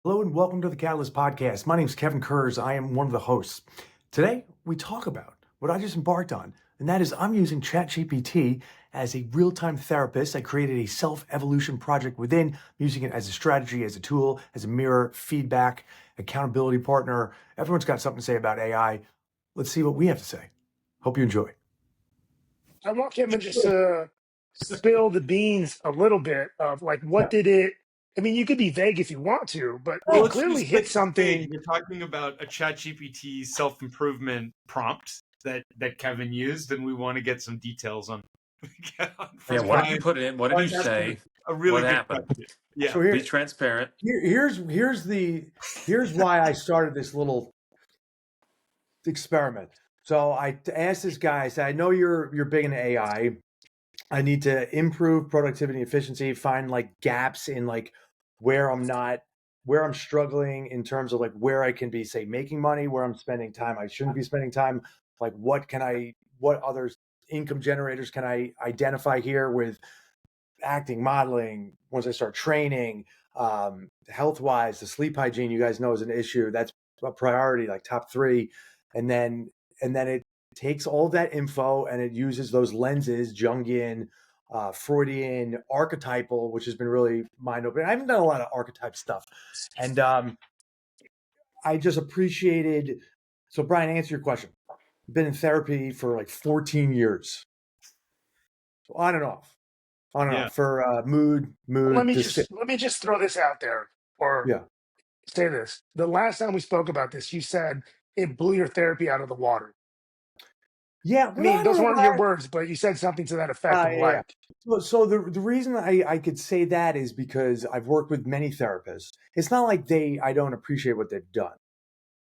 Hello and welcome to the Catalyst Podcast. My name is Kevin Kurz. I am one of the hosts. Today, we talk about what I just embarked on, and that is I'm using ChatGPT as a real-time therapist. I created a self-evolution project within, I'm using it as a strategy, as a tool, as a mirror, feedback, accountability partner. Everyone's got something to say about AI. Let's see what we have to say. Hope you enjoy. I want Kevin just to spill the beans a little bit of like, what did it? I mean, you could be vague if you want to, but Well, it let's clearly just hit let's just say something. you're talking about a ChatGPT self-improvement prompt that Kevin used, and we want to get some details on. Yeah, what did you put in? What did you say? A really What good happened? question. Yeah. So Be transparent. here's why I started this little experiment. So I asked this guy, I said, I know you're big into AI. I need to improve productivity and efficiency, find like gaps in like where I'm struggling in terms of like where I can be, say, making money, where I'm spending time I shouldn't be spending time. Like what other income generators can I identify here with acting, modeling, once I start training, health wise, the sleep hygiene, you guys know, is an issue. That's a priority, like top 3. And then it takes all that info and it uses those lenses, Jungian, Freudian, archetypal, which has been really mind opening. I haven't done a lot of archetype stuff. And I just appreciated. So, Brian, answer your question. I've been in therapy for like 14 years. So on and off. For mood. Let me just throw this out there, or say this. The last time we spoke about this, you said it blew your therapy out of the water. Yeah, I mean, those weren't your words, but you said something to that effect. So the reason I could say that is because I've worked with many therapists. It's not like I don't appreciate what they've done.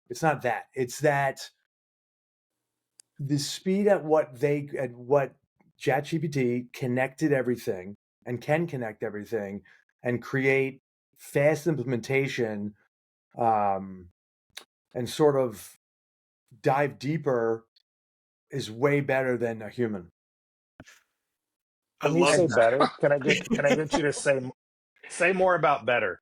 It's not that. It's that the speed at what ChatGPT connected everything and can connect everything and create fast implementation, and sort of dive deeper is way better than a human. I When you love say that. better, can I get you to say more about better?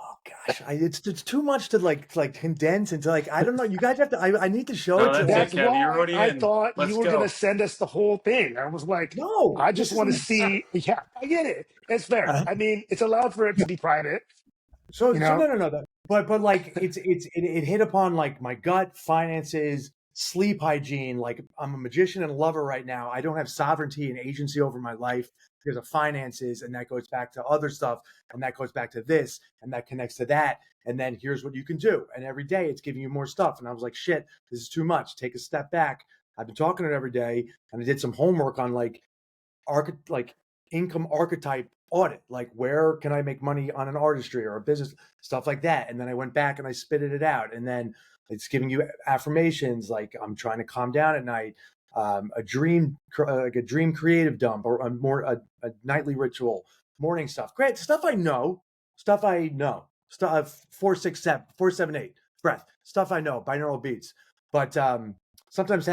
Oh gosh, it's too much to like condense into like, I don't know. You guys have to. I need to show No, it to. that's That's it, Kev. You're why already I in. thought Let's you were go. going to send us the whole thing. I was like, No, I just want to see. Yeah, I get it. It's fair. I mean, it's allowed for it to be private. So You know? no. But like it hit upon like my gut, finances, sleep hygiene. Like I'm a magician and a lover right now. I don't have sovereignty and agency over my life because of finances, and that goes back to other stuff, and that goes back to this, and that connects to that. And then here's what you can do. And every day it's giving you more stuff. And I was like, shit, this is too much. Take a step back. I've been talking to it every day, and I did some homework on like income archetype audit, like where can I make money on an artistry or a business, stuff like that. And then I went back and I spitted it out, and then it's giving you affirmations like I'm trying to calm down at night, a dream creative dump, or a nightly ritual, morning stuff. Great stuff. I know stuff. 4, 6, 7, 4, 7, 8 breath stuff. I know binaural beats, but sometimes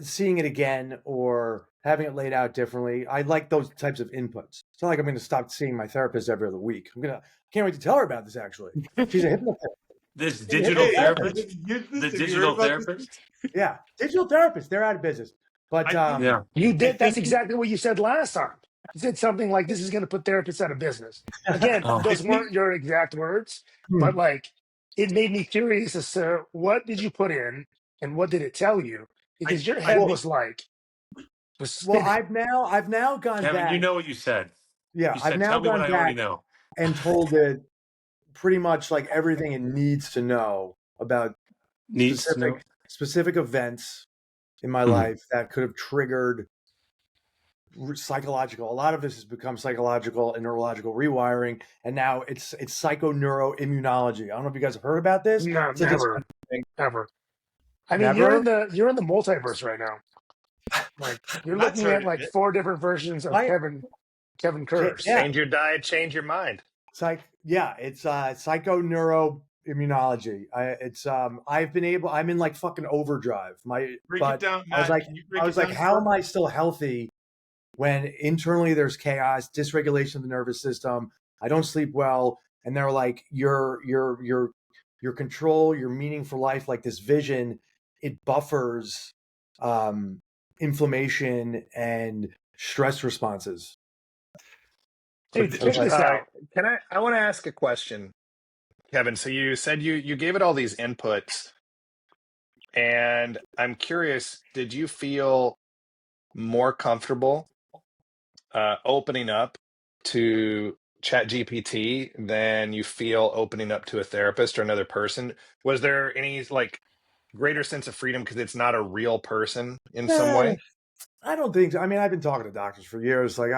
seeing it again or having it laid out differently. I like those types of inputs. It's not like I'm going to stop seeing my therapist every other week. Can't wait to tell her about this. Actually, she's a hypnotherapist. This digital therapist, the digital therapist. Yeah, digital therapists. They're out of business. But Yeah, You did. That's exactly what you said last time. You said something like, "This is going to put therapists out of business." Again, those weren't your exact words, but like, it made me curious as to what did you put in and what did it tell you? Because your head was spinning. I've now gone Kevin, back. you know what you said. Yeah, You I've said, now "Tell me what gone I already back know." and told it pretty much like everything it needs to know about specific events in my life that could have triggered psychological. A lot of this has become psychological and neurological rewiring, and now it's psychoneuroimmunology. I don't know if you guys have heard about this. No, never. I mean, Never? you're in the multiverse right now. Like you're looking at like 4 different versions of Kevin Kurz. Yeah. Change your diet, change your mind. It's psychoneuroimmunology. I'm in like fucking overdrive. I was like, how am I still healthy when internally there's chaos, dysregulation of the nervous system? I don't sleep well. and they're like your control, your meaning for life, like this vision, it buffers inflammation and stress responses. Hey, check this out. I want to ask a question, Kevin. So you said you gave it all these inputs, and I'm curious, did you feel more comfortable opening up to ChatGPT than you feel opening up to a therapist or another person? Was there any like greater sense of freedom because it's not a real person in some way? I don't think so. I mean, I've been talking to doctors for years. Like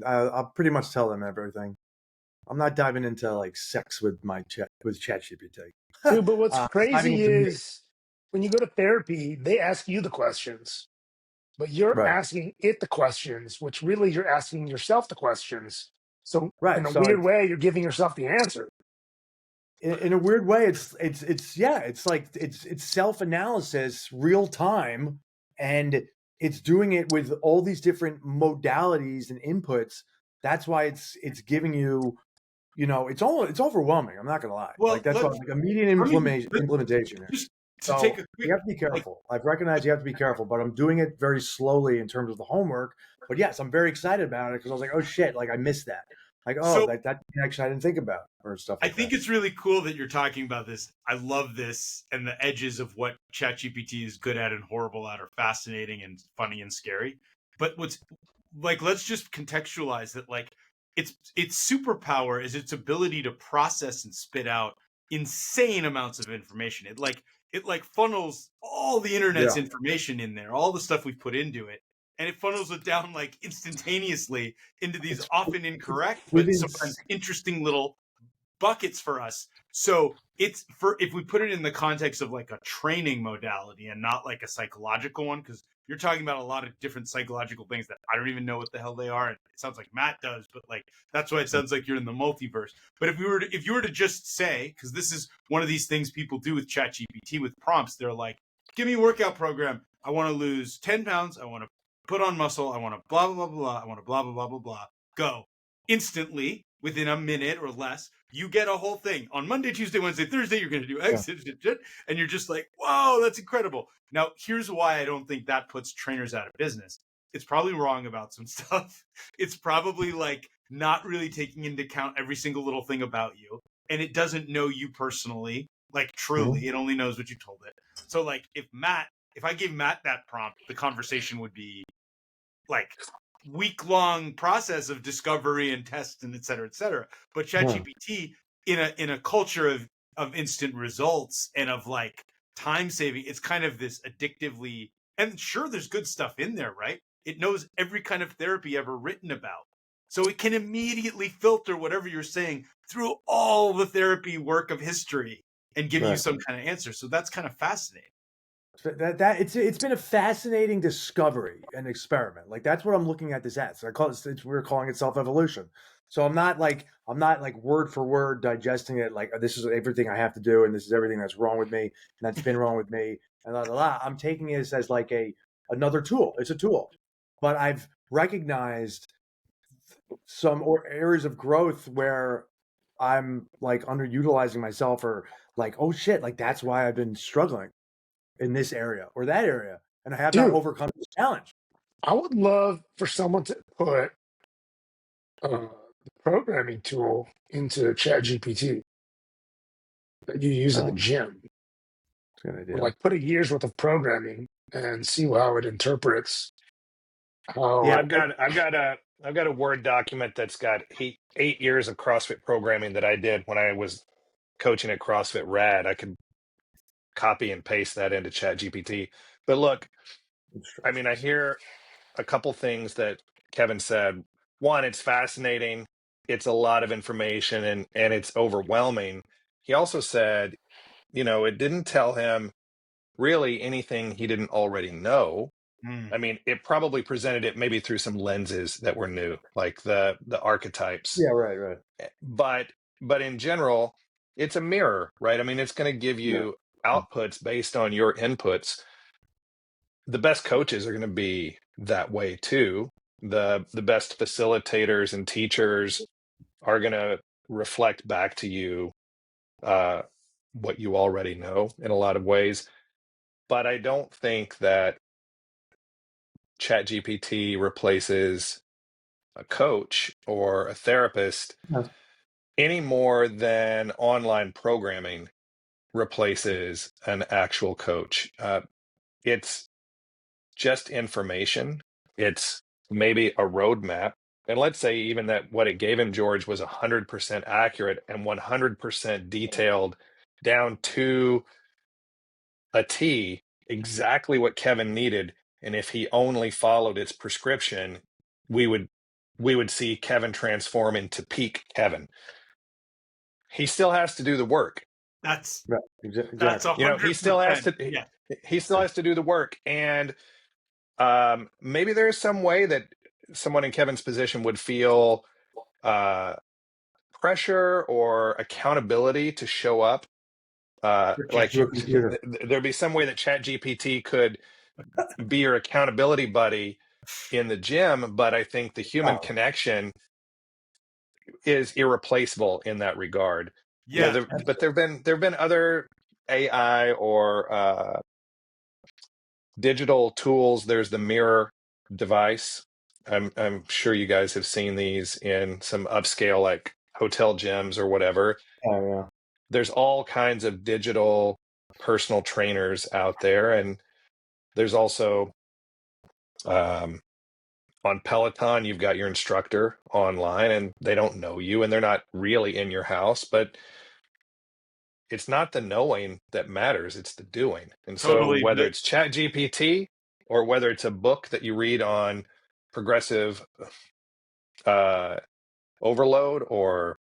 I'll pretty much tell them everything. I'm not diving into like sex with ChatGPT. Dude, but what's Not crazy even to me. is when you go to therapy, they ask you the questions, but you're Right. asking it the questions, which really you're asking yourself the questions. So Right. in a So weird way, you're giving yourself the answer. in a weird way, it's like it's self-analysis real time, and it's doing it with all these different modalities and inputs. That's why it's giving you, it's overwhelming. I'm not gonna lie. Well, Like that's why like immediate implementation here. Just to So take a quick, you have to be careful. I've recognized you have to be careful, but I'm doing it very slowly in terms of the homework. But yes, I'm very excited about it because I was like, oh shit, like I missed that. Like, oh, so that connection I didn't think about or stuff I like think that. it's really cool that you're talking about this. I love this, and the edges of what ChatGPT is good at and horrible at are fascinating and funny and scary. But what's like, let's just contextualize that. Like, its superpower is its ability to process and spit out insane amounts of information. It funnels all the internet's Yeah. information in there, all the stuff we've put into it, and it funnels it down like instantaneously into these It's often incorrect but within sometimes interesting little buckets for us. So it's for if we put it in the context of like a training modality and not like a psychological one, because you're talking about a lot of different psychological things that I don't even know what the hell they are. And it sounds like Matt does, but like that's why it sounds like you're in the multiverse. But if you were to just say, because this is one of these things people do with ChatGPT with prompts, they're like, give me a workout program. I want to lose 10 pounds. I want to put on muscle. I want to blah, blah, blah, blah. I want to blah, blah, blah, blah, blah. Go. Instantly, within a minute or less, you get a whole thing. On Monday, Tuesday, Wednesday, Thursday, you're going to do X, and you're just like, whoa, that's incredible. Now, here's why I don't think that puts trainers out of business. It's probably wrong about some stuff. It's probably like not really taking into account every single little thing about you. And it doesn't know you personally, like truly. It only knows what you told it. So like if I gave Matt that prompt, the conversation would be like week-long process of discovery and test and et cetera. But ChatGPT in a culture of instant results and of like time saving, it's kind of this addictively, and sure, there's good stuff in there, right? It knows every kind of therapy ever written about. So it can immediately filter whatever you're saying through all the therapy work of history and give you some kind of answer. So that's kind of fascinating. That it's been a fascinating discovery and experiment. Like that's what I'm looking at this as. So I call it. We're calling it self-evolution. So I'm not like word for word digesting it. Like this is everything I have to do, and this is everything that's wrong with me, and that's been wrong with me, and la la la. I'm taking this as like another tool. It's a tool, but I've recognized some areas of growth where I'm like underutilizing myself, or like, oh shit, like that's why I've been struggling in this area or that area, and I have not Dude, overcome this challenge. I would love for someone to put the programming tool into ChatGPT that you use in the gym. That's a good idea. Or like put a year's worth of programming and see how it interprets. Yeah, I've got a Word document that's got eight years of CrossFit programming that I did when I was coaching at CrossFit Rad. I could copy and paste that into ChatGPT. But look, I mean, I hear a couple things that Kevin said. One, it's fascinating. It's a lot of information and it's overwhelming. He also said, it didn't tell him really anything he didn't already know. I mean, it probably presented it maybe through some lenses that were new, like the archetypes. Yeah, right. But in general, it's a mirror, right? I mean, it's going to give you outputs based on your inputs. The best coaches are going to be that way too. The best facilitators and teachers are going to reflect back to you what you already know in a lot of ways. But I don't think that ChatGPT replaces a coach or a therapist Yes. any more than online programming replaces an actual coach. It's just information. It's maybe a roadmap. And let's say even that what it gave him, George, was 100% accurate and 100% detailed down to a T, exactly what Kevin needed. And if he only followed its prescription, we would see Kevin transform into peak Kevin. He still has to do the work. That's exactly. that's 100%. He still has to. Yeah. He still has to do the work, and maybe there's some way that someone in Kevin's position would feel pressure or accountability to show up. Like there'd be some way that ChatGPT could be your accountability buddy in the gym, but I think the human connection is irreplaceable in that regard. Yeah. But there've been other AI or digital tools. There's the mirror device. I'm sure you guys have seen these in some upscale like hotel gyms or whatever. Oh yeah. There's all kinds of digital personal trainers out there, and there's also on Peloton, you've got your instructor online, and they don't know you, and they're not really in your house, but it's not the knowing that matters, it's the doing. And Totally. so whether it's ChatGPT or whether it's a book that you read on progressive overload or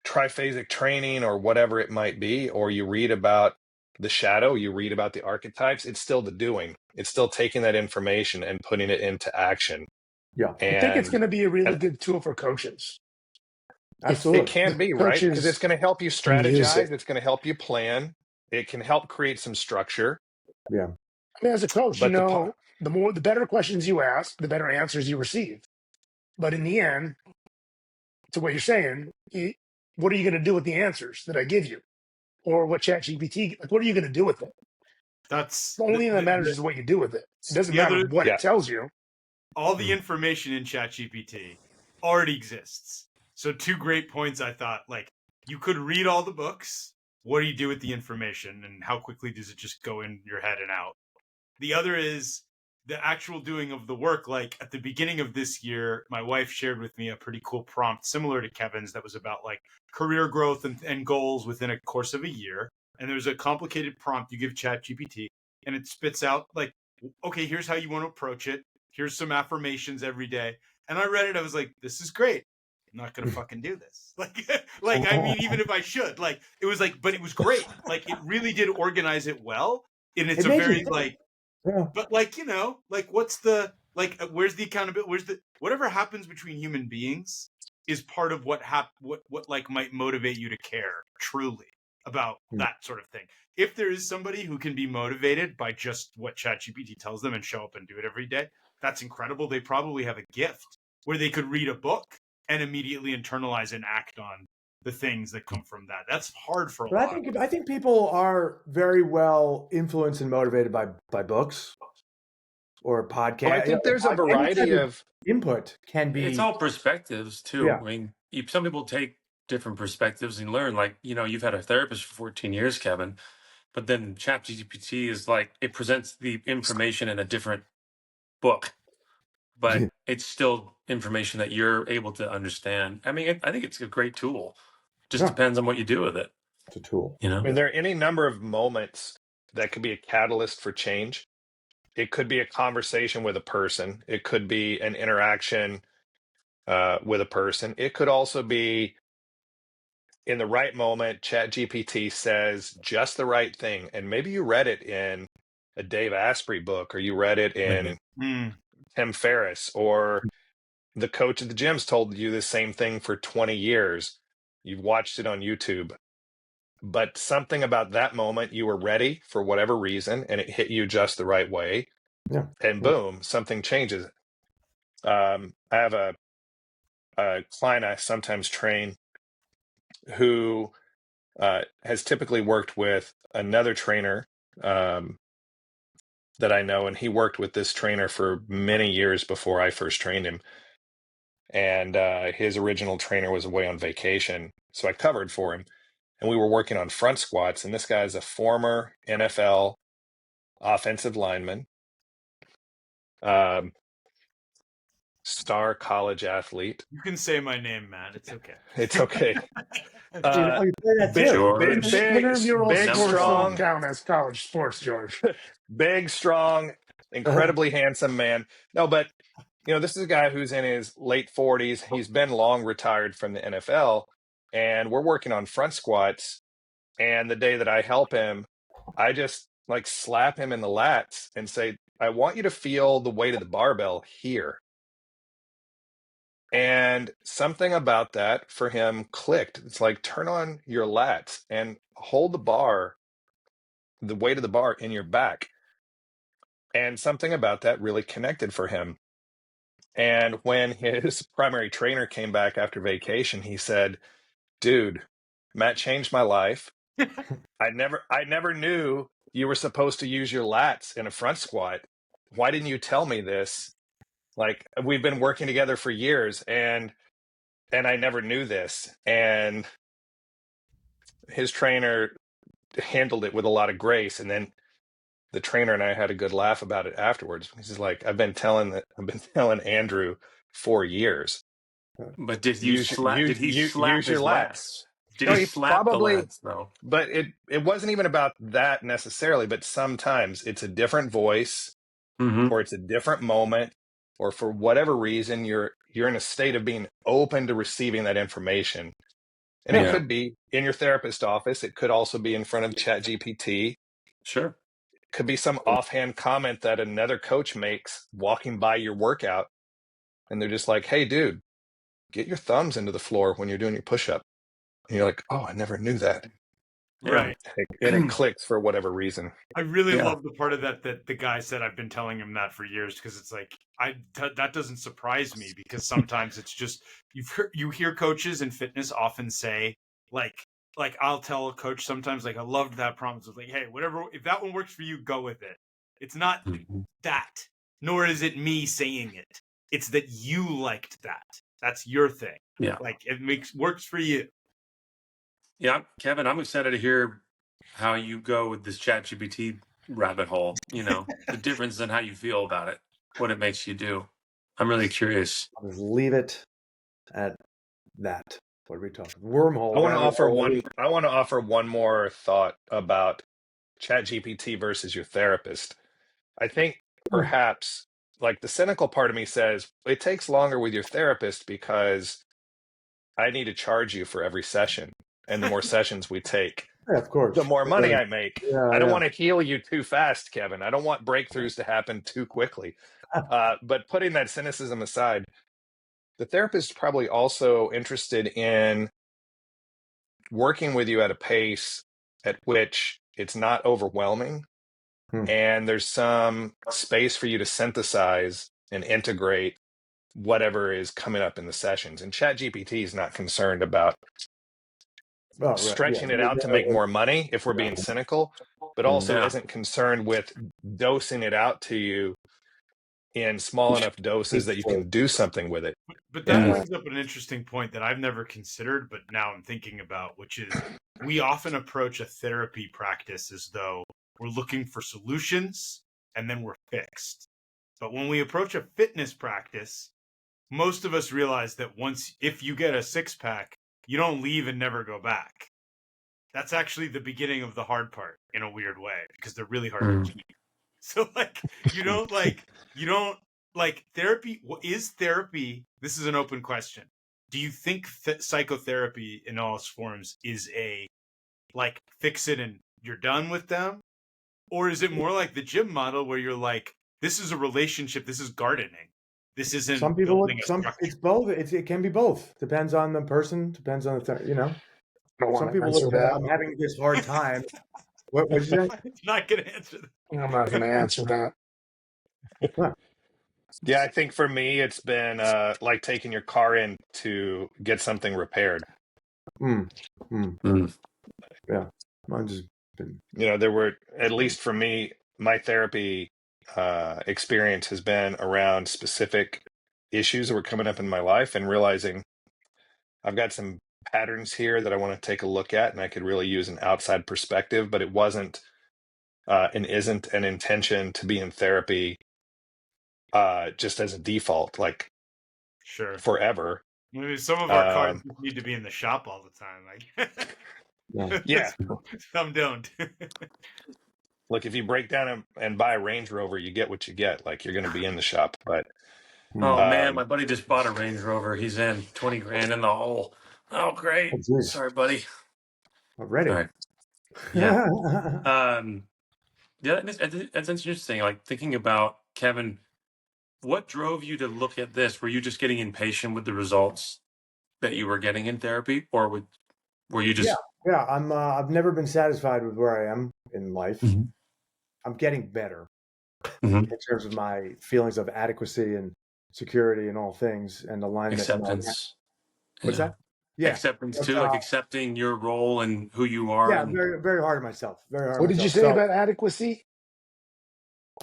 triphasic training or whatever it might be, or you read about the shadow, you read about the archetypes, it's still the doing. It's still taking that information and putting it into action. Yeah. And I think it's going to be a really good tool for coaches. Absolutely. It can be, right? Because it's going to help you strategize. It's going to help you plan. It can help create some structure. Yeah. I mean, as a coach, But the better questions you ask, the better answers you receive. But in the end, to what you're saying, what are you going to do with the answers that I give you? Or what ChatGPT, like, what are you going to do with it? That's the only thing that matters is what you do with it. It doesn't matter what it tells you. All the information in ChatGPT already exists. So 2 great points I thought, like, you could read all the books. What do you do with the information, and how quickly does it just go in your head and out? The other is the actual doing of the work. Like at the beginning of this year, my wife shared with me a pretty cool prompt similar to Kevin's that was about like career growth and goals within a course of a year. And there's a complicated prompt you give ChatGPT, and it spits out like, okay, here's how you want to approach it. Here's some affirmations every day. And I read it. I was like, this is great. I'm not going to fucking do this. Like, I mean, even if I should, like, it was like, but it was great. Like, it really did organize it well. And it's a very like, but like, you know, like what's the, like, where's the accountability? Where's the, whatever happens between human beings is part of what like might motivate you to care truly about that sort of thing. If there is somebody who can be motivated by just what ChatGPT tells them and show up and do it every day, that's incredible. They probably have a gift where they could read a book and immediately internalize and act on the things that come from that. That's hard for a lot of people. I think people are very well influenced and motivated by books or podcasts. Well, I think there's a variety of input can be. It's all perspectives too. Yeah. I mean, some people take different perspectives and learn. Like, you know, you've had a therapist for 14 years, Kevin, but then ChatGPT is like, it presents the information in a different book, but it's still information that you're able to understand. I mean, I think it's a great tool. Just depends on what you do with it. It's a tool. You know, I mean, there are any number of moments that could be a catalyst for change. It could be a conversation with a person. It could be an interaction with a person. It could also be in the right moment, ChatGPT says just the right thing. And maybe you read it in a Dave Asprey book, or you read it in Tim Ferriss, or the coach at the gym's told you the same thing for 20 years. You've watched it on YouTube. But something about that moment, you were ready for whatever reason, and it hit you just the right way. Yeah. And boom, something changes. I have a client I sometimes train who has typically worked with another trainer that I know, and he worked with this trainer for many years before I first trained him. And his original trainer was away on vacation, so I covered for him. And we were working on front squats, and this guy is a former NFL offensive lineman, star college athlete. You can say my name, Matt. It's okay. It's okay. You play that Big, too. big, Intramural big, sports strong, don't count as college sports, George. big, strong, incredibly handsome man. No, but this is a guy who's in his late 40s. He's been long retired from the NFL, and we're working on front squats. And the day that I help him, I just like slap him in the lats and say, I want you to feel the weight of the barbell here. And something about that for him clicked. It's like, turn on your lats and hold the weight of the bar in your back. And something about that really connected for him. And when his primary trainer came back after vacation, he said, dude, Matt changed my life. I never knew you were supposed to use your lats in a front squat. Why didn't you tell me this? Like, we've been working together for years, and I never knew this. And his trainer handled it with a lot of grace. And then the trainer and I had a good laugh about it afterwards. He's like, I've been telling Andrew for years. But did you slap? Did he slap use his your lats? Did No, he he slap probably, the lats though? but it wasn't even about that necessarily. But sometimes it's a different voice, Mm-hmm. or it's a different moment, or for whatever reason you're in a state of being open to receiving that information. And it could be in your therapist office. It could also be in front of ChatGPT. Sure. It could be some offhand comment that another coach makes walking by your workout, and they're just like, hey, dude, get your thumbs into the floor when you're doing your push-up. And you're like, oh, I never knew that. Right. And it clicks for whatever reason. I really love the part of that the guy said I've been telling him that for years, because it's like that doesn't surprise me, because sometimes it's just you hear coaches in fitness often say like I'll tell a coach sometimes, like, I loved that promise. It's like, hey, whatever, if that one works for you, go with it. It's not that, nor is it me saying it. It's that you liked that. That's your thing. Yeah. Like, it works for you. Yeah, Kevin, I'm excited to hear how you go with this ChatGPT rabbit hole. The difference in how you feel about it, what it makes you do. I'm really curious. I'll just leave it at that. What are we talking? Wormhole. I want to offer one more thought about ChatGPT versus your therapist. I think perhaps, like, the cynical part of me says it takes longer with your therapist because I need to charge you for every session. And the more sessions we take, of course, the more money I make. Yeah, I don't want to heal you too fast, Kevin. I don't want breakthroughs to happen too quickly. But putting that cynicism aside, the therapist is probably also interested in working with you at a pace at which it's not overwhelming, and there's some space for you to synthesize and integrate whatever is coming up in the sessions. And ChatGPT is not concerned about stretching it out to make more money, if we're being cynical, but also isn't concerned with dosing it out to you in small enough doses that you can do something with it. But that brings up an interesting point that I've never considered, but now I'm thinking about, which is we often approach a therapy practice as though we're looking for solutions and then we're fixed. But when we approach a fitness practice, most of us realize that if you get a six-pack, you don't leave and never go back. That's actually the beginning of the hard part in a weird way, because they're really hard to keep. So you don't therapy. What is therapy? This is an open question. Do you think psychotherapy in all its forms is a fix it and you're done with them? Or is it more like the gym model where you're like, this is a relationship, this is gardening. This isn't some people. it's both. It can be both. Depends on the person. Depends on the Some people look at I'm having this hard time. What did you say? Not going to answer that. I'm not going to answer that. Yeah, I think for me, it's been like taking your car in to get something repaired. Yeah, I've just been. There were, at least for me, my therapy experience has been around specific issues that were coming up in my life and realizing I've got some patterns here that I want to take a look at, and I could really use an outside perspective, but it wasn't and isn't an intention to be in therapy just as a default, like forever. Maybe some of our cards need to be in the shop all the time. Yeah. Some don't. Look, if you break down and buy a Range Rover, you get what you get. Like, you're going to be in the shop, but man, my buddy just bought a Range Rover. He's in 20 grand in the hole. Oh, great. Sorry, buddy. Already. Sorry. Yeah. Yeah, that's interesting. Like, thinking about, Kevin, what drove you to look at this? Were you just getting impatient with the results that you were getting in therapy, or were you just? Yeah. I've never been satisfied with where I am in life. Mm-hmm. I'm getting better in terms of my feelings of adequacy and security and all things and alignment. Acceptance. What's that? Yeah. Acceptance too, like accepting your role and who you are. Yeah, very, very hard on myself. Very hard. What did you say about adequacy?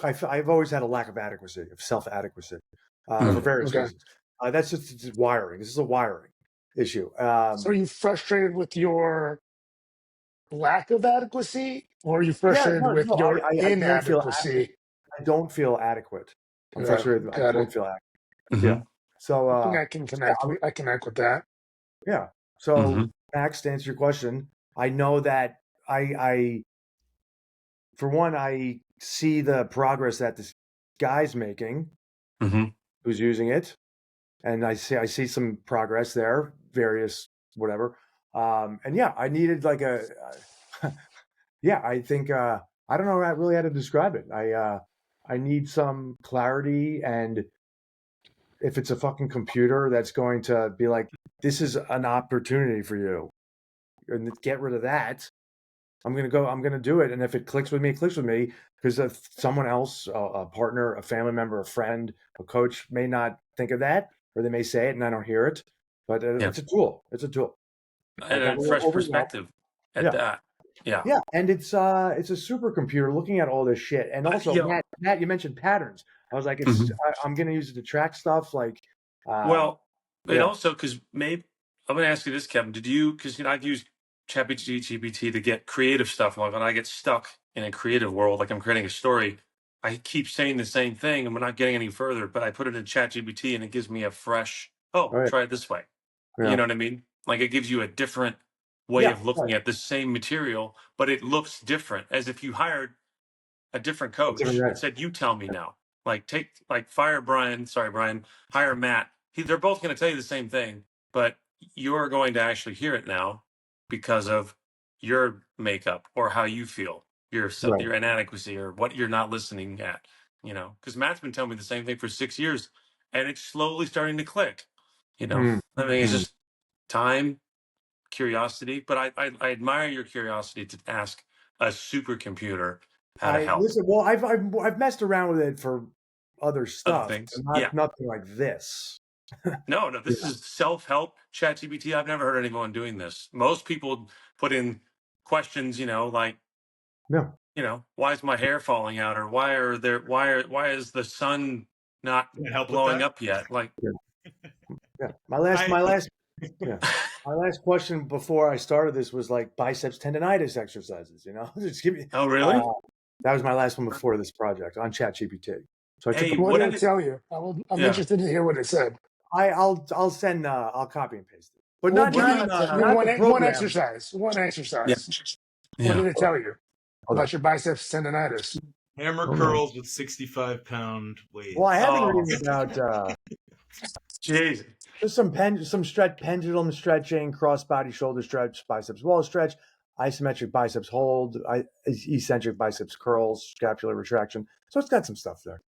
I've always had a lack of adequacy, of self-adequacy, for various reasons. That's just wiring. This is a wiring issue. So are you frustrated with your lack of adequacy, or are you frustrated with your inadequacy? I don't feel adequate. I'm frustrated. I don't feel adequate. Yeah. So I think I can connect. I connect with that. Yeah. So Max, to answer your question, I know that I for one, I see the progress that this guy's making, who's using it, and I see some progress there, various whatever. And yeah, I needed like I think I don't know really how to describe it. I need some clarity, and if it's a fucking computer that's going to be like, this is an opportunity for you, and get rid of that. I'm going to do it. And if it clicks with me, it clicks with me, because if someone else, a partner, a family member, a friend, a coach may not think of that, or they may say it and I don't hear it, but it's a tool. It's a tool. And a fresh perspective at that. Yeah. Yeah. And it's a supercomputer looking at all this shit. And also, Matt, you mentioned patterns. I was like, I'm going to use it to track stuff like. And also, because maybe I'm going to ask you this, Kevin, because I've used ChatGPT to get creative stuff. Like when I get stuck in a creative world, like I'm creating a story, I keep saying the same thing and we're not getting any further, but I put it in ChatGPT and it gives me a fresh, try it this way. Yeah. You know what I mean? Like it gives you a different way of looking at the same material, but it looks different, as if you hired a different coach and said, you tell me now. Like fire Brian, hire Matt. They're both going to tell you the same thing, but you're going to actually hear it now because of your makeup or how you feel, your inadequacy or what you're not listening at, because Matt's been telling me the same thing for 6 years and it's slowly starting to click, I mean, it's just time, curiosity, but I admire your curiosity to ask a supercomputer how to help. Listen, well, I've messed around with it for other stuff, nothing like this. No, this is self-help ChatGPT. I've never heard anyone doing this. Most people put in questions, like, why is my hair falling out, or why is the sun not blowing up yet? Like, my last question before I started this was like biceps tendonitis exercises. Just give me. Oh, really? That was my last one before this project on ChatGPT. So what did it tell you? I'm interested to hear what it said. I'll send. I'll copy and paste it, but one exercise. One exercise. Yeah. What did it tell you about your biceps tendonitis? Hammer curls with 65-pound weight. Well, I have been reading about. Jeez. There's some pendulum stretching, cross body shoulder stretch, biceps wall stretch, isometric biceps hold, eccentric biceps curls, scapular retraction. So it's got some stuff there.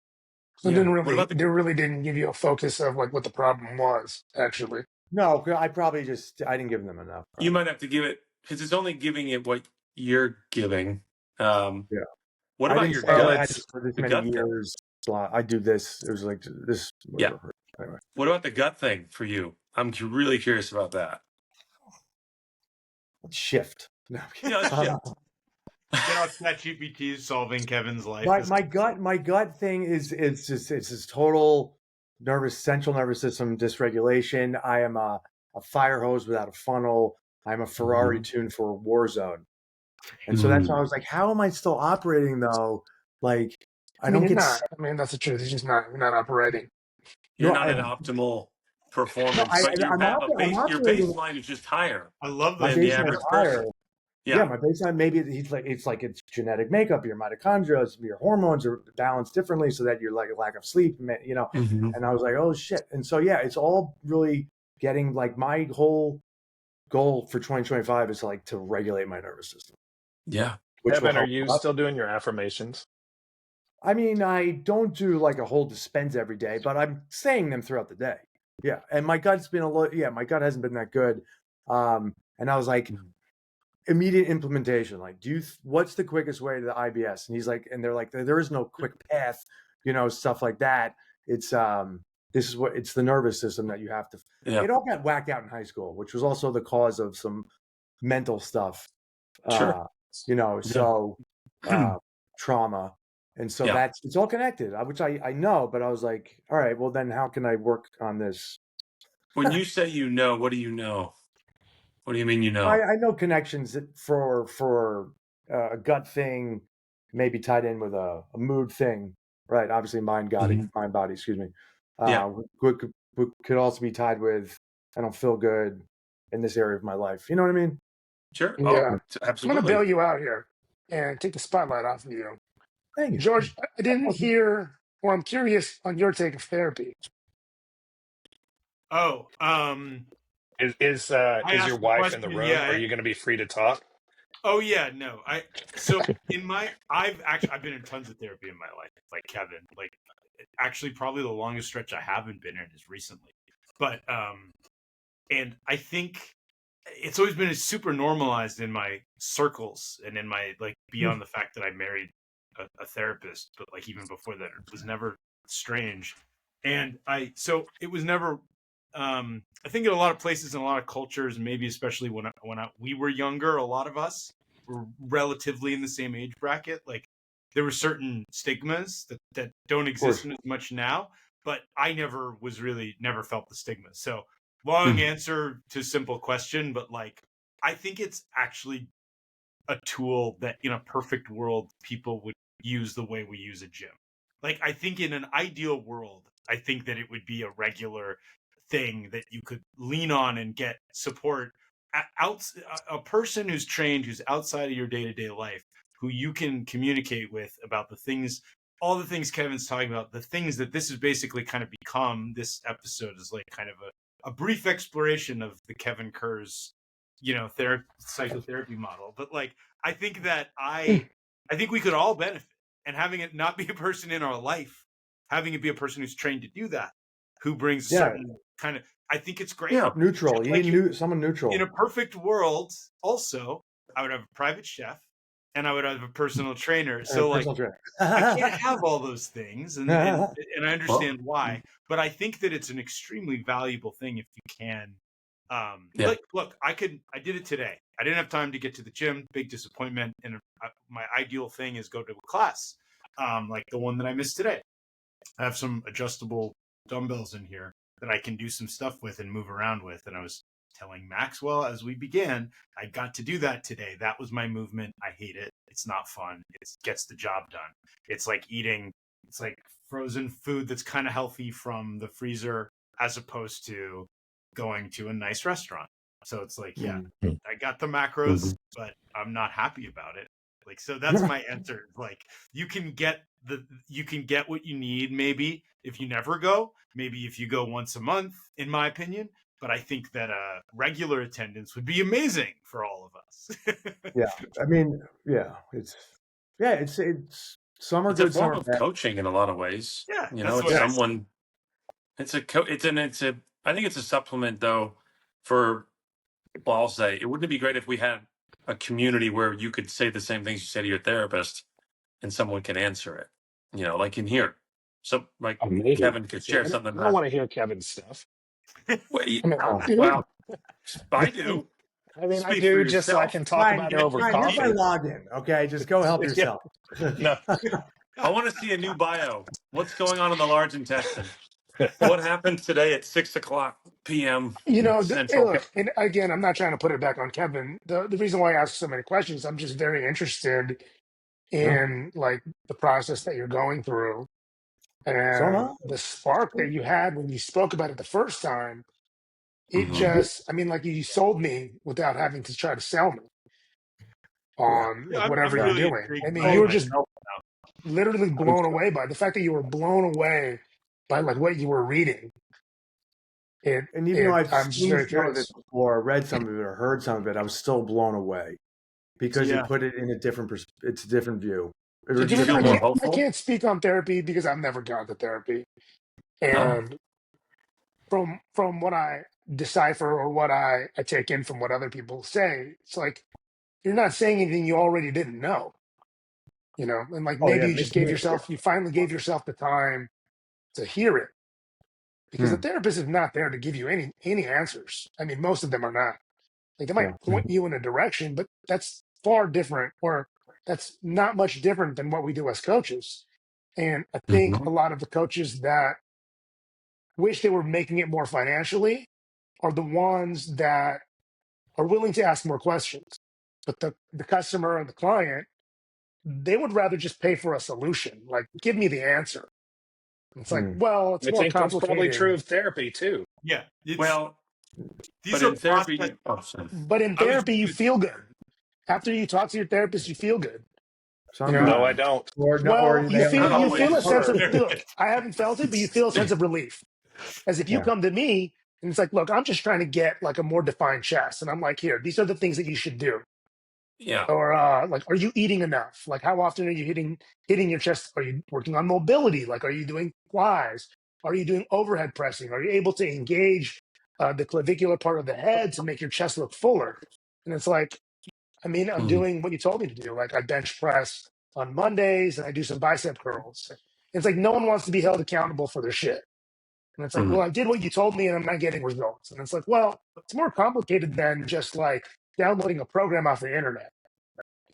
So they really didn't give you a focus of like what the problem was, actually. No, I didn't give them enough. You might have to give it, because it's only giving it what you're giving. What about your guts? I do this. It was like this. Yeah. Anyway. What about the gut thing for you? I'm really curious about that. shift. No, Yeah, shift. Get off ChatGPT is solving Kevin's life. my gut thing is it's this total central nervous system dysregulation. I am a fire hose without a funnel. I'm a Ferrari tuned for a war zone. And so that's why I was like, how am I still operating though? Like, I don't you're get. not. I mean, that's the truth. It's just not. You're not operating. You're No, not at optimal performance, I'm but you have I'm your operating. baseline is just higher I love My that. than the baseline average is higher. person. Yeah, my baseline maybe it's genetic makeup, your mitochondria, your hormones are balanced differently, so that you're like a lack of sleep, you know. And I was like, oh shit. And so yeah, it's all really getting like my whole goal for 2025 is like to regulate my nervous system. Yeah. Which Kevin, will are help you up. still doing your affirmations? I mean, I don't do like a whole dispense every day, but I'm saying them throughout the day. Yeah, and my gut's been my gut hasn't been that good. And I was like, immediate implementation. Like, what's the quickest way to the IBS? And he's like, and they're like, there is no quick path, you know, stuff like that. It's it's the nervous system that you have to. Yeah. It all got whacked out in high school, which was also the cause of some mental stuff. Sure. You know, so trauma. And so it's all connected, which I know, but I was like, all right, well then how can I work on this? When you say you know, what do you know? What do you mean you know? I know connections for a gut thing, maybe tied in with a mood thing, right? Obviously mind body, excuse me. Could also be tied with I don't feel good in this area of my life. You know what I mean? Sure. Yeah. Oh, I'm absolutely. going to bail you out here and take the spotlight off of you. Thank you. George, I didn't hear, or I'm curious on your take of therapy. Oh, Is your wife in the room? Yeah, Are you going to be free to talk? Oh yeah, no. I've been in tons of therapy in my life, like Kevin. Like actually probably the longest stretch I haven't been in is recently. But and I think it's always been super normalized in my circles and in my like beyond the fact that I married a therapist, but like even before that it was never strange. And so it was never I think in a lot of places in a lot of cultures, maybe especially when we were younger, a lot of us were relatively in the same age bracket. Like there were certain stigmas that don't exist as much now, but I never felt the stigma. So long answer to simple question, but like I think it's actually a tool that in a perfect world people would use the way we use a gym. Like I think in an ideal world, I think that it would be a regular thing that you could lean on and get support a person who's trained, who's outside of your day-to-day life, who you can communicate with about the things, all the things Kevin's talking about, the things that this has basically kind of become. This episode is like kind of a brief exploration of the Kevin Kurz, you know, psychotherapy model. But like, I think that I think we could all benefit, and having it not be a person in our life, having it be a person who's trained to do that, who brings certain kind of, I think it's great. Yeah, neutral. You need someone neutral. In a perfect world, also, I would have a private chef and I would have a personal trainer. So like, I can't have all those things, and I understand why, but I think that it's an extremely valuable thing if you can. Like, look, I did it today. I didn't have time to get to the gym. Big disappointment. And my ideal thing is go to a class, like the one that I missed today. I have some adjustable dumbbells in here that I can do some stuff with and move around with. And I was telling Maxwell as we began, I got to do that today. That was my movement. I hate it. It's not fun. It gets the job done. It's like frozen food that's kind of healthy from the freezer as opposed to going to a nice restaurant. So it's like, yeah, I got the macros, but I'm not happy about it. Like, so that's my answer. Like, you can get what you need, maybe if you never go, maybe if you go once a month, in my opinion. But I think that regular attendance would be amazing for all of us. Yeah, I mean, it's some are It's good, a form some of coaching in a lot of ways. Yeah, you know, it's someone. It's a. I think it's a supplement though. Well, I'll say it wouldn't be great if we had a community where you could say the same things you say to your therapist, and someone can answer it. You know, like in here, so like Kevin could share something. I don't want to hear Kevin's stuff. Well, I do. I mean, I Speak for do just so I yourself. can talk Ryan, about it over Ryan, have my coffee. login. Okay, just go help Yeah. yourself. No. I want to see a new bio. What's going on in the large intestine? What happened today at 6:00 p.m. You know, hey, Central? look, and again, I'm not trying to put it back on Kevin. The reason why I ask so many questions, I'm just very interested Yeah. in like the process that you're going through So am and I. the spark that you had when you spoke about it the first time. It Hmm. just, I mean, like you sold me without having to try to sell me Yeah. on Yeah, like I'm whatever you're really doing. I intrigued mean, by you it were just myself. literally blown away by the fact that you were blown away by like what you were reading. And even though I've I'm just seen very some of it curious. before, read some of it, or heard some of it, I was still blown away because you Yeah. put it in a different it's a different view. Or Did a you Again, feel different more I hopeful? can't speak on therapy because I've never gone to therapy. Oh. And from what I decipher or what I take in from what other people say, it's like you're not saying anything you already didn't know, you know, and like Oh yeah, maybe you just you finally gave yourself the time to hear it because the Hmm. therapist is not there to give you any answers. I mean, most of them are not. Like they might Yeah. point you in a direction, but that's far different, or that's not much different than what we do as coaches. And I think Hmm. a lot of the coaches that wish they were making it more financially are the ones that are willing to ask more questions. But the customer or the client, they would rather just pay for a solution. Like, give me the answer. And it's like, Hmm. well, it's I more think that's probably true complicated. of therapy too. Yeah. It's Well, these but are in process. therapy, oh, sorry. But in I was therapy, you feel good. After you talk to your therapist, you feel good. You know, No, I Sometimes, don't. or no, well, or they don't Not you have feel enough a always. sense of words. look. I haven't felt it, but you feel a sense of relief. As if you Yeah. come to me and it's like, look, I'm just trying to get like a more defined chest, and I'm like, here, these are the things that you should do. Yeah. Or like, are you eating enough? Like, how often are you hitting your chest? Are you working on mobility? Like, are you doing flies? Are you doing overhead pressing? Are you able to engage the clavicular part of the head to make your chest look fuller? And it's like, I mean, I'm Mhm. doing what you told me to do. Like, I bench press on Mondays and I do some bicep curls. It's like no one wants to be held accountable for their shit. And it's like, well, Mhm. I did what you told me and I'm not getting results. And it's like, well, it's more complicated than just like downloading a program off the internet.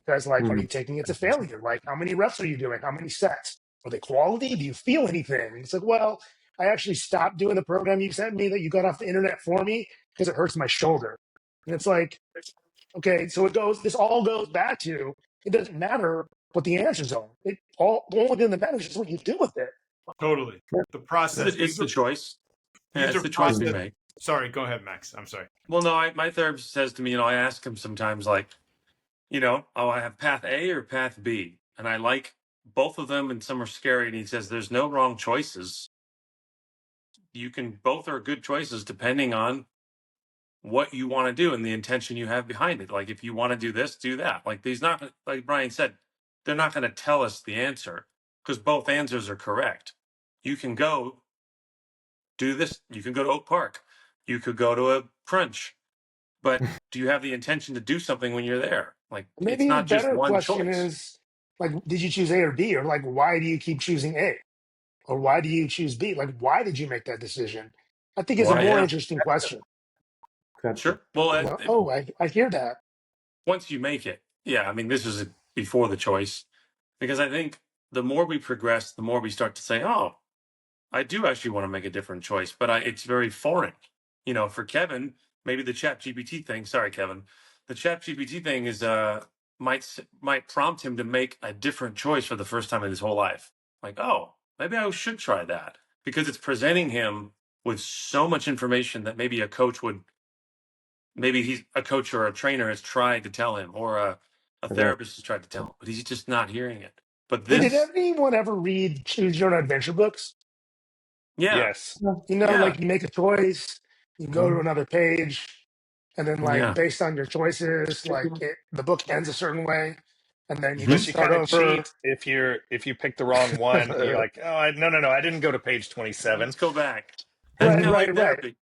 Because, like, are Hmm. you taking it to failure? Like, how many reps are you doing? How many sets? Are they quality? Do you feel anything? It's like, well, I actually stopped doing the program you sent me that you got off the internet for me because it hurts my shoulder. And it's like, okay, so this all goes back to it doesn't matter what the answers are. The only thing that matters is what you do with it. totally the process. It's the choice. Yeah, These it's are the choice we process. make. Sorry, go ahead, Max. I'm sorry. Well, no, my therapist says to me, I ask him sometimes, like, oh, I have path A or path B. And I like both of them, and some are scary. And he says, there's no wrong choices. Both are good choices depending on what you want to do and the intention you have behind it. Like, if you want to do this, do that. Like, like Brian said, they're not going to tell us the answer because both answers are correct. You can go do this. You can go to Oak Park. You could go to a Crunch. But do you have the intention to do something when you're there? Like, it's Maybe the not just better one question choice. is, like, did you choose A or B? Or, like, why do you keep choosing A? Or why do you choose B? Like, why did you make that decision? I think is a Why? more Yeah, interesting question. Gotcha. sure. Well, You know, oh, I hear that. once you make it, yeah. I mean, this is before the choice, because I think the more we progress, the more we start to say, "Oh, I do actually want to make a different choice," but it's very foreign. For Kevin, maybe the Chat GPT thing. Sorry, Kevin, the Chat GPT thing is might prompt him to make a different choice for the first time in his whole life. Like, oh, maybe I should try that because it's presenting him with so much information that maybe he's a coach or a trainer has tried to tell him, or a Okay. therapist has tried to tell him, but he's just not hearing it. But Hey, did this, anyone ever read Choose Your Own Adventure books? yeah, Yes. You know, yeah, like you make a choice, you go to Mhm. another page, and then like yeah. based on your choices, like the book ends a certain way, and then you But just you start kind of over. cheat if you pick the wrong one. You're like, oh, no, I didn't go to page 27. Let's go back. That's Right, kind of like right, right. therapy.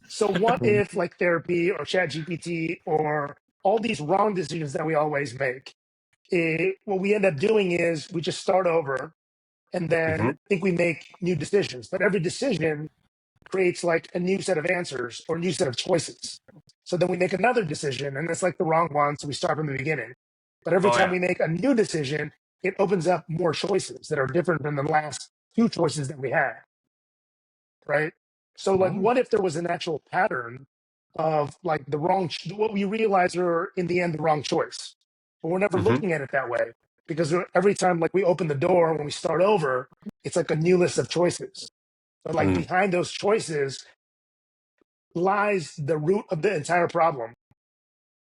So what if like therapy or chat GPT or all these wrong decisions that we always make, what we end up doing is we just start over and then Hmm. think we make new decisions. But every decision creates like a new set of answers or a new set of choices. So then we make another decision, and it's like the wrong one, so we start from the beginning. But every Oh, time yeah. we make a new decision, it opens up more choices that are different than the last two choices that we had, right? So, like, what if there was an actual pattern of like the wrong, what we realize are in the end the wrong choice, but we're never hmm looking at it that way because every time like we open the door when we start over, it's like a new list of choices. But like Mm. behind those choices lies the root of the entire problem.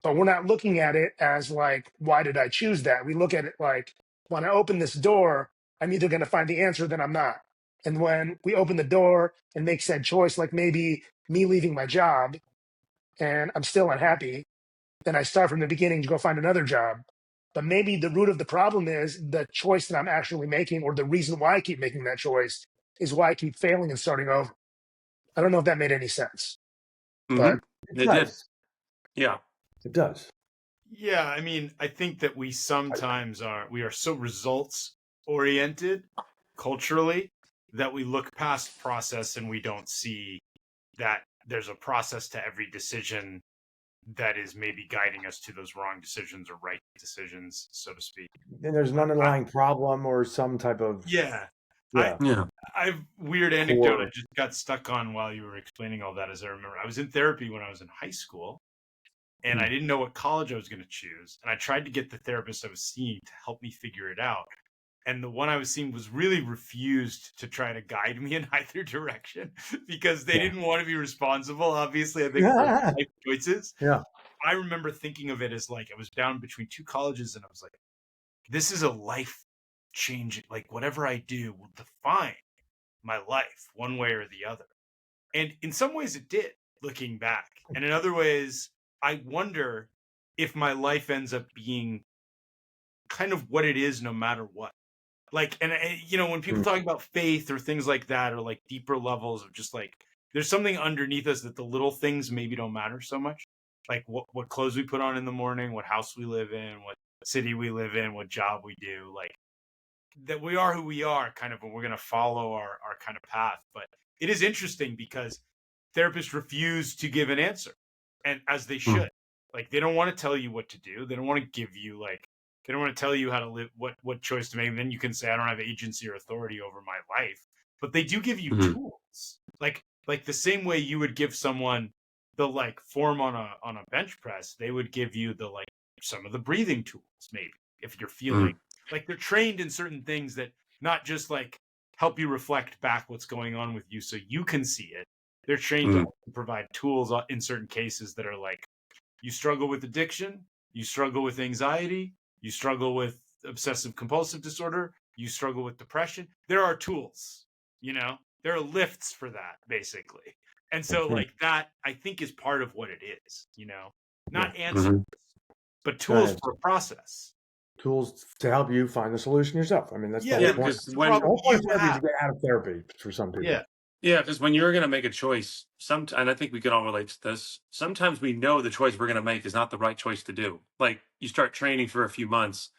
But we're not looking at it as like, why did I choose that? We look at it like, when I open this door, I'm either going to find the answer, then I'm not. And when we open the door and make said choice, like maybe me leaving my job and I'm still unhappy, then I start from the beginning to go find another job. But maybe the root of the problem is the choice that I'm actually making, or the reason why I keep making that choice is why I keep failing and starting over. I don't know if that made any sense, hmm but It It did. does. Yeah. It does. Yeah, I mean, I think that we sometimes are so results oriented culturally that we look past process and we don't see that there's a process to every decision that is maybe guiding us to those wrong decisions or right decisions, so to speak. And there's an underlying problem or some type of Yeah. I yeah. I've weird anecdote I Core. just got stuck on while you were explaining all that. As I remember, I was in therapy when I was in high school, and I didn't know what college I was going to choose. And I tried to get the therapist I was seeing to help me figure it out. And the one I was seeing was really refused to try to guide me in either direction because they didn't want to be responsible, obviously, I think, for Yeah. life choices. Yeah. I remember thinking of it as like I was down between two colleges and I was like, this is a life changing, like whatever I do will define my life one way or the other. And in some ways it did, looking back. And in other ways, I wonder if my life ends up being kind of what it is no matter what. Like, and when people talk about faith or things like that, or like deeper levels of just like, there's something underneath us that the little things maybe don't matter so much. Like what clothes we put on in the morning, what house we live in, what city we live in, what job we do, like that we are who we are kind of, and we're going to follow our kind of path. But it is interesting because therapists refuse to give an answer, and as they should. Like, they don't want to tell you what to do. They don't want to give you like, they don't want to tell you how to live, what choice to make. And then you can say, I don't have agency or authority over my life. But they do give you tools. Like the same way you would give someone the like form on a bench press, they would give you the like some of the breathing tools, maybe, if you're feeling like they're trained in certain things that not just like help you reflect back what's going on with you so you can see it. They're trained to provide tools in certain cases that are like, you struggle with addiction, you struggle with anxiety, you struggle with obsessive compulsive disorder, you struggle with depression. There are tools, there are lifts for that, basically. And so like that, I think, is part of what it is, not answers, but tools for a process. Tools to help you find the solution yourself. I mean, that's the whole point. Because The whole point of therapy is to get out of therapy for some people. Yeah, because when you're going to make a choice, and I think we can all relate to this, sometimes we know the choice we're going to make is not the right choice to do. Like, you start training for a few months,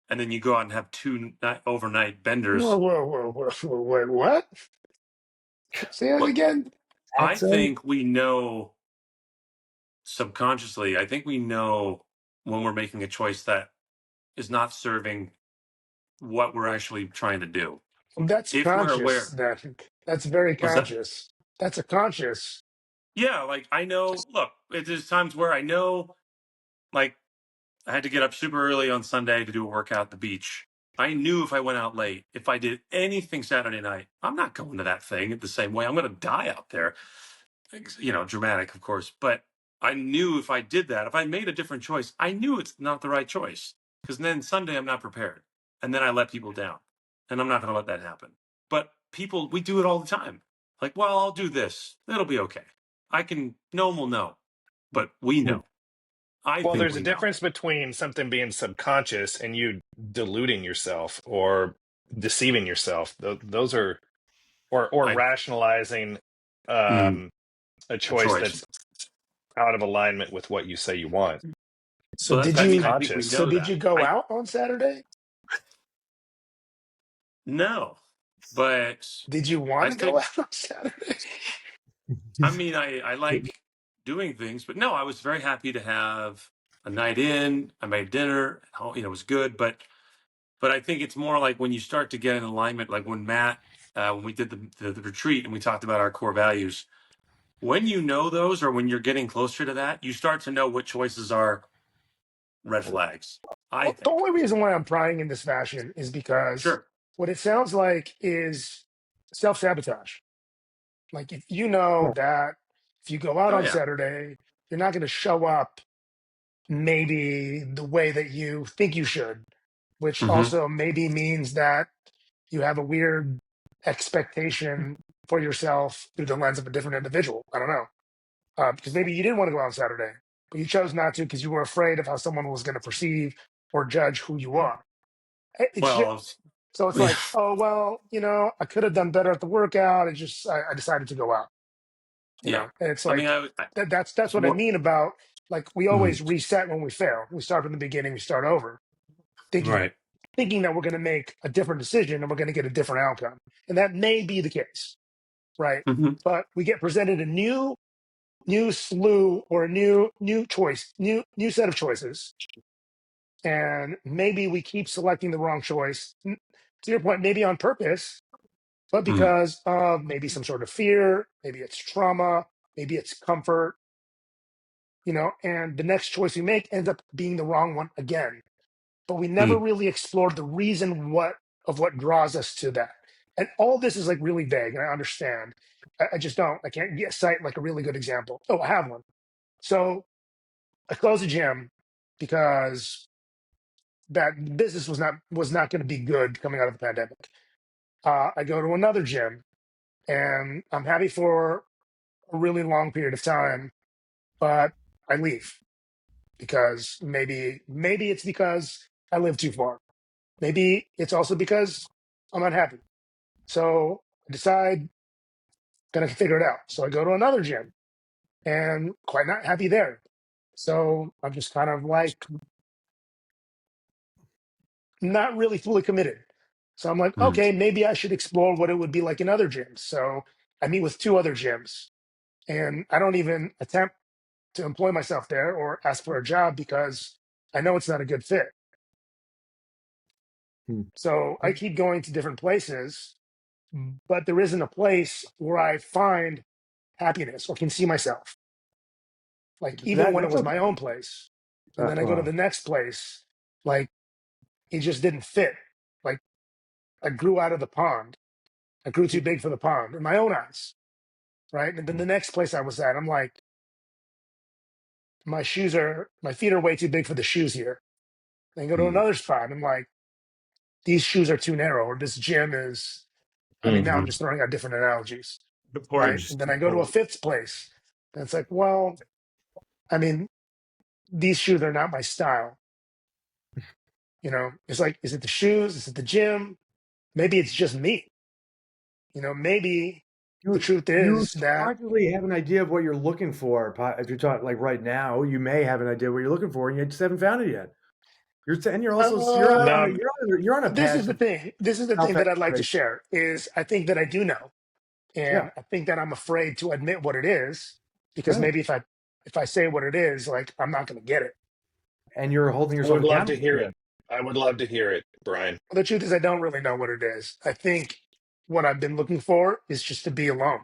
and then you go out and have two overnight benders. whoa, wait, what? Say that again. I think we know subconsciously, I think we know when we're making a choice that is not serving what we're actually trying to do. That's if we're conscious. aware. That's very What's that? conscious. That's a conscious. Yeah, like I know, look, there's times where I know, like, I had to get up super early on Sunday to do a workout at the beach. I knew if I went out late, if I did anything Saturday night, I'm not going to that thing the same way. I'm going to die out there. Dramatic, of course. But I knew if I did that, if I made a different choice, I knew it's not the right choice. Because then Sunday, I'm not prepared. And then I let people down. And I'm not going to let that happen. But people, we do it all the time. Like, well, I'll do this. It'll be okay. No one will know. But we know. Well, there's a difference between something being subconscious and you deluding yourself or deceiving yourself. Those are, or rationalizing a choice that's out of alignment with what you say you want. So that's conscious. So did you go out on Saturday? No, but did you want to go out on Saturday? I mean, I like doing things. But no, I was very happy to have a night in. I made dinner. It was good. But I think it's more like when you start to get in alignment, like when Matt, when we did the retreat and we talked about our core values. When you know those, or when you're getting closer to that, you start to know what choices are red flags. I The think. only reason why I'm prying in this fashion is because Sure. what it sounds like is self-sabotage. Like if you know that if you go out Oh on yeah. Saturday, you're not going to show up maybe the way that you think you should, which Mm-hmm. also maybe means that you have a weird expectation for yourself through the lens of a different individual. I don't know. Because maybe you didn't want to go out on Saturday, but you chose not to because you were afraid of how someone was going to perceive or judge who you are. It's just, Well, so it's yeah. like, oh well, I could have done better at the workout. I decided to go out. Yeah. And it's I mean, like that's it's what I more. mean about like we Mhm. always reset when we fail. We start from the beginning. We start over, thinking Right. thinking that we're going to make a different decision and we're going to get a different outcome, and that may be the case, right? Mm-hmm. But we get presented a new slew or a new choice, new set of choices, and maybe we keep selecting the wrong choice. To your point, maybe on purpose, but Mm. because of maybe some sort of fear, maybe it's trauma, maybe it's comfort, and the next choice we make ends up being the wrong one again. But we never Mm. really explored the reason what draws us to that. And all this is like really vague, and I understand. I just don't. I can't cite like a really good example. Oh, I have one. So I closed a gym because that business was not going to be good coming out of the pandemic. I go to another gym, and I'm happy for a really long period of time, but I leave because maybe it's because I live too far. Maybe it's also because I'm unhappy. So I decide gonna figure it out. So I go to another gym and quite not happy there. So I'm just kind of like not really fully committed. So I'm like, Mm. okay, maybe I should explore what it would be like in other gyms. So I meet with two other gyms and I don't even attempt to employ myself there or ask for a job because I know it's not a good fit. Hmm. So I keep going to different places, but there isn't a place where I find happiness or can see myself. Like even when it That's was okay. my own place, and then I go to the next place, like it just didn't fit. Like I grew out of the pond. I grew too big for the pond in my own eyes, right? And then the next place I was at, I'm like, my feet are way too big for the shoes here. Then go to Mm. another spot. I'm like, these shoes are too narrow, or this gym is. I mean, now I'm Mm-hmm. just throwing out different analogies, The right? porridge is And then too I go to a cold. fifth place, and it's like, well, I mean, these shoes are not my style. It's like, is it the shoes? Is it the gym? Maybe it's just me. Maybe the truth You is that practically have an idea of what you're looking for. If you're talking like right now, you may have an idea what you're looking for, and you just haven't found it yet. And you're also uh, No, you're on a this is path the of thing. This is the thing that I'd like to self-exploration. share is I think that I do know. Yeah, And I think that I'm afraid to admit what it is because yeah. maybe if I say what it is, like I'm not going to get it. And you're holding I yourself would love to accountable hear to it. it. I would love to hear it, Brian. The truth is I don't really know what it is. I think what I've been looking for is just to be alone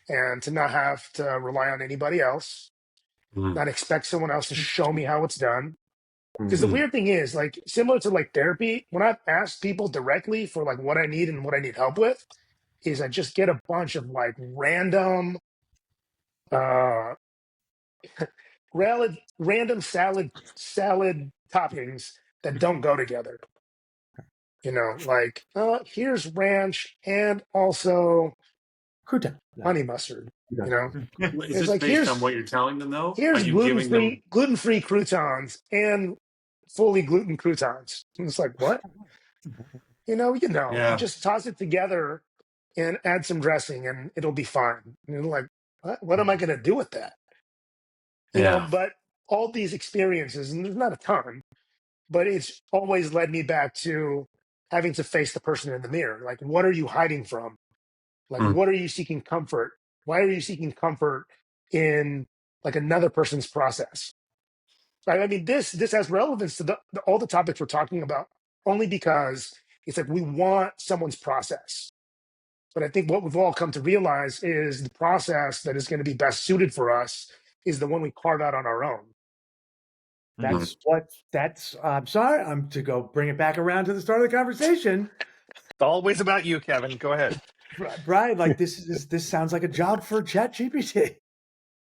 and to not have to rely on anybody else, Mm. not expect someone else to show me how it's done. Because the Mhm. Mm. weird thing is, like, similar to like therapy, when I've asked people directly for like what I need and what I need help with, is I just get a bunch of like uh, random salad toppings that don't go together. Like here's ranch and also Crouton. honey mustard. You Yeah. know, Is it's this like based on what you're telling them, though? Are here's you giving them? gluten free croutons and fully gluten croutons. And it's like what? Yeah. Just toss it together and add some dressing and it'll be fine. And you're like, what am I going to do with that? Yeah. But all these experiences, and there's not a ton, but it's always led me back to having to face the person in the mirror. Like, what are you hiding from? Like, Mm. what are you seeking comfort? Why are you seeking comfort in like another person's process. Right? I mean, this has relevance to all the topics we're talking about, only because it's like we want someone's process. But I think what we've all come to realize is the process that is going to be best suited for us is the one we carve out on our own. I'm sorry, I'm to go bring it back around to the start of the conversation. It's always about you, Kevin. Go ahead. Brian, like this sounds like a job for ChatGPT.